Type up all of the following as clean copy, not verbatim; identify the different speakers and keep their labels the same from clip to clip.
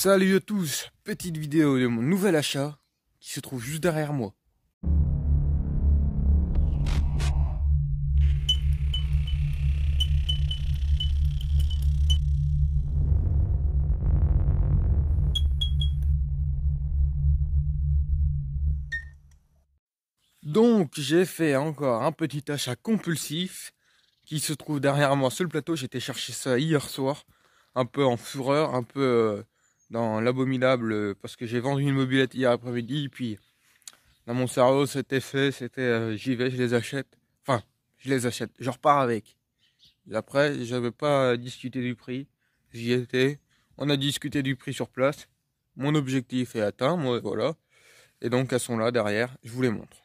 Speaker 1: Salut à tous, petite vidéo de mon nouvel achat qui se trouve juste derrière moi. Donc j'ai fait encore un petit achat compulsif qui se trouve derrière moi sur le plateau. J'étais chercher ça hier soir, un peu en fureur, un peu dans l'abominable parce que j'ai vendu une mobilette hier après-midi. Puis dans mon cerveau c'était fait, c'était j'y vais, je les achète. Enfin, je les achète, je repars avec. Et après, j'avais pas discuté du prix, j'y étais, on a discuté du prix sur place. Mon objectif est atteint, moi voilà. Et donc elles sont là derrière, je vous les montre.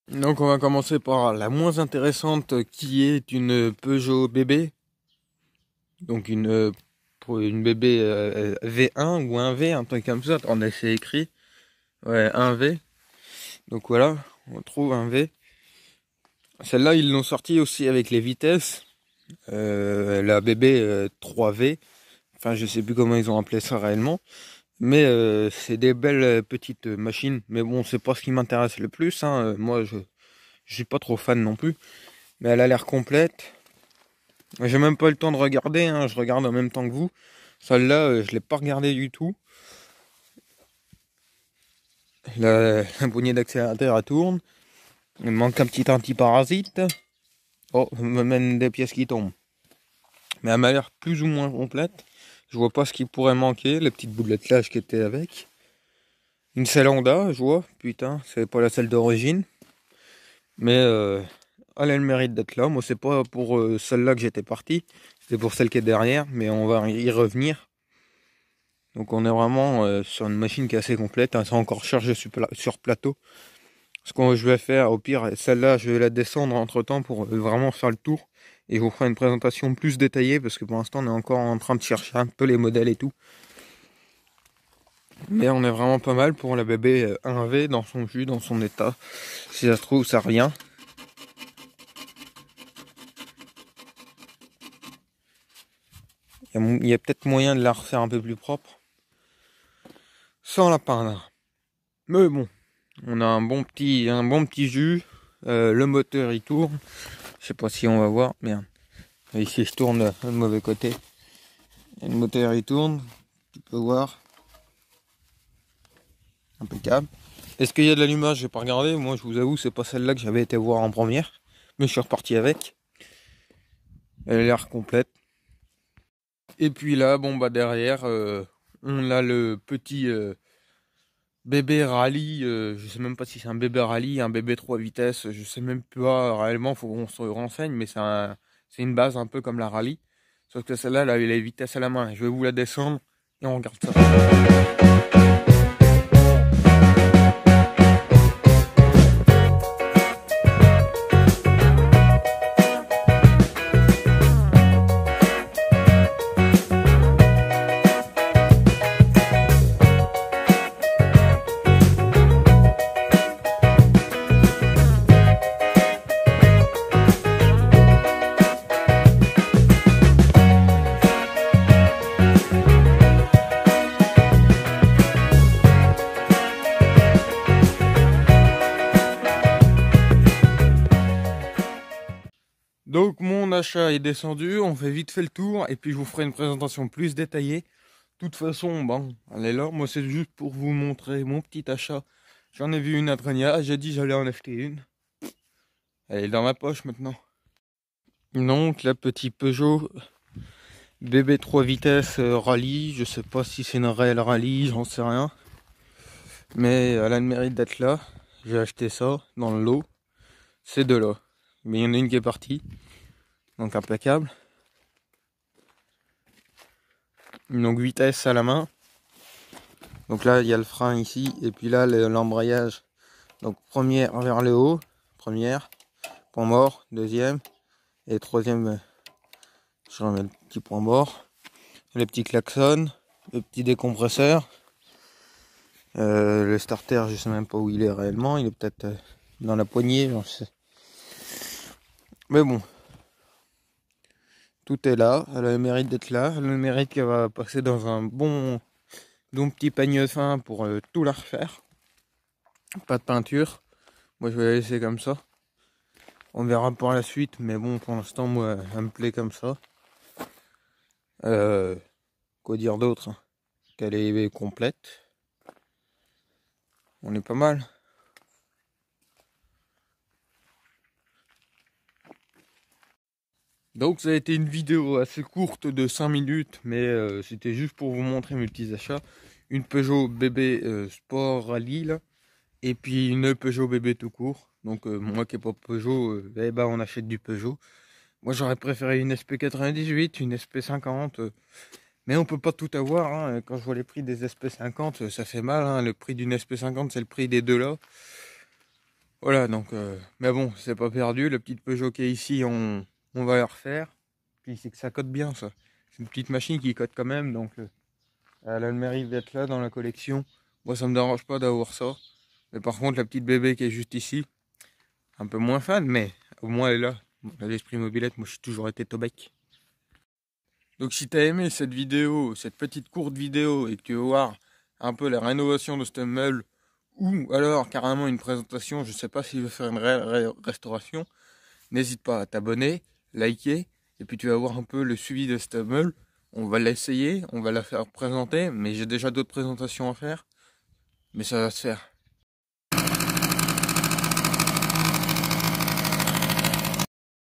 Speaker 1: Donc on va commencer par la moins intéressante qui est une Peugeot bébé. Donc pour une bébé V1 ou 1V, un truc comme ça. Attendez, c'est écrit. Ouais, 1V. Donc voilà, on trouve un V. Celle-là, ils l'ont sorti aussi avec les vitesses. La bébé 3V. Enfin, je sais plus comment ils ont appelé ça réellement. Mais c'est des belles petites machines. Mais bon, c'est pas ce qui m'intéresse le plus. Hein. Moi, je suis pas trop fan non plus. Mais elle a l'air complète. J'ai même pas eu le temps de regarder. Hein. Je regarde en même temps que vous. Celle-là, je l'ai pas regardé du tout. La poignée d'accélérateur, elle tourne. Il me manque un petit antiparasite. Oh, même des pièces qui tombent. Mais elle m'a l'air plus ou moins complète. Je vois pas ce qui pourrait manquer. Les petites boulettes là qui étaient avec. Une selle Honda, je vois. Putain, c'est pas la selle d'origine. Mais elle a le mérite d'être là. Moi, c'est pas pour celle-là que j'étais parti. C'était pour celle qui est derrière. Mais on va y revenir. Donc on est vraiment sur une machine qui est assez complète. Hein, c'est encore chargé sur plateau. Ce que je vais faire, au pire, celle-là, je vais la descendre entre temps pour vraiment faire le tour. Et je vous ferai une présentation plus détaillée parce que pour l'instant, on est encore en train de chercher un peu les modèles et tout. Mais on est vraiment pas mal pour la bébé 1V dans son jus, dans son état. Si ça se trouve, ça revient. Il y a peut-être moyen de la refaire un peu plus propre. Sans la peindre. Mais bon, on a un bon petit jus. Le moteur il tourne. Je sais pas si on va voir. Merde. Ici je tourne le mauvais côté. Et le moteur il tourne. Tu peux voir. Impeccable. Est-ce qu'il y a de l'allumage? J'ai pas regardé. Moi je vous avoue, c'est pas celle-là que j'avais été voir en première. Mais je suis reparti avec. Elle a l'air complète. Et puis là, bon bah derrière, on a le petit bébé rallye. Je sais même pas si c'est un bébé rallye, un bébé 3 vitesses. Je sais même pas réellement, faut qu'on se renseigne. Mais c'est une base un peu comme la rallye. Sauf que celle-là, elle a les vitesses à la main. Je vais vous la descendre et on regarde ça. Donc mon achat est descendu, on fait vite fait le tour et puis je vous ferai une présentation plus détaillée. De toute façon, bon, elle est là, moi c'est juste pour vous montrer mon petit achat. J'en ai vu une à Trania, j'ai dit j'allais en acheter une. Elle est dans ma poche maintenant. Donc la petite Peugeot bébé 3 vitesses rallye, je sais pas si c'est une réelle rallye, j'en sais rien. Mais elle a le mérite d'être là. J'ai acheté ça dans le lot. C'est de là. Mais il y en a une qui est partie. Donc impeccable. Donc vitesse à la main. Donc là il y a le frein ici. Et puis là l'embrayage. Donc première vers le haut. Première. Point mort. Deuxième. Et troisième. Je remets le petit point mort. Les petits klaxons. Le petit décompresseur. Le starter je sais même pas où il est réellement. Il est peut-être dans la poignée. Je sais. Mais bon. Tout est là, elle a le mérite d'être là, elle a le mérite qu'elle va passer dans un bon Donc petit peigne fin pour tout la refaire. Pas de peinture. Moi je vais la laisser comme ça. On verra pour la suite, mais bon pour l'instant moi elle me plaît comme ça. Quoi dire d'autre, hein, qu'elle est complète. On est pas mal. Donc ça a été une vidéo assez courte de 5 minutes, mais c'était juste pour vous montrer mes petits achats. Une Peugeot bébé Sport Rallye là, et puis une Peugeot bébé tout court. Donc moi qui n'ai pas Peugeot, eh ben on achète du Peugeot. Moi j'aurais préféré une SP98, une SP50, mais on peut pas tout avoir. Hein. Quand je vois les prix des SP50, ça fait mal. Hein. Le prix d'une SP50 c'est le prix des deux là. Voilà donc, mais bon c'est pas perdu. La petite Peugeot qui est ici, on va la refaire. Puis c'est que ça cote bien ça. C'est une petite machine qui cote quand même, donc elle a le mérite d'être là dans la collection. Moi ça me dérange pas d'avoir ça. Mais par contre la petite bébé qui est juste ici, un peu moins fan, mais au moins elle est là. L'esprit mobilette, moi j'ai toujours été tobec. Donc si tu as aimé cette vidéo, cette petite courte vidéo, et que tu veux voir un peu la rénovation de ce meuble, ou alors carrément une présentation, je sais pas si je vais faire une restauration, n'hésite pas à t'abonner, liker, et puis tu vas voir un peu le suivi de ce meuble. On va l'essayer, on va la faire présenter, mais j'ai déjà d'autres présentations à faire, mais ça va se faire.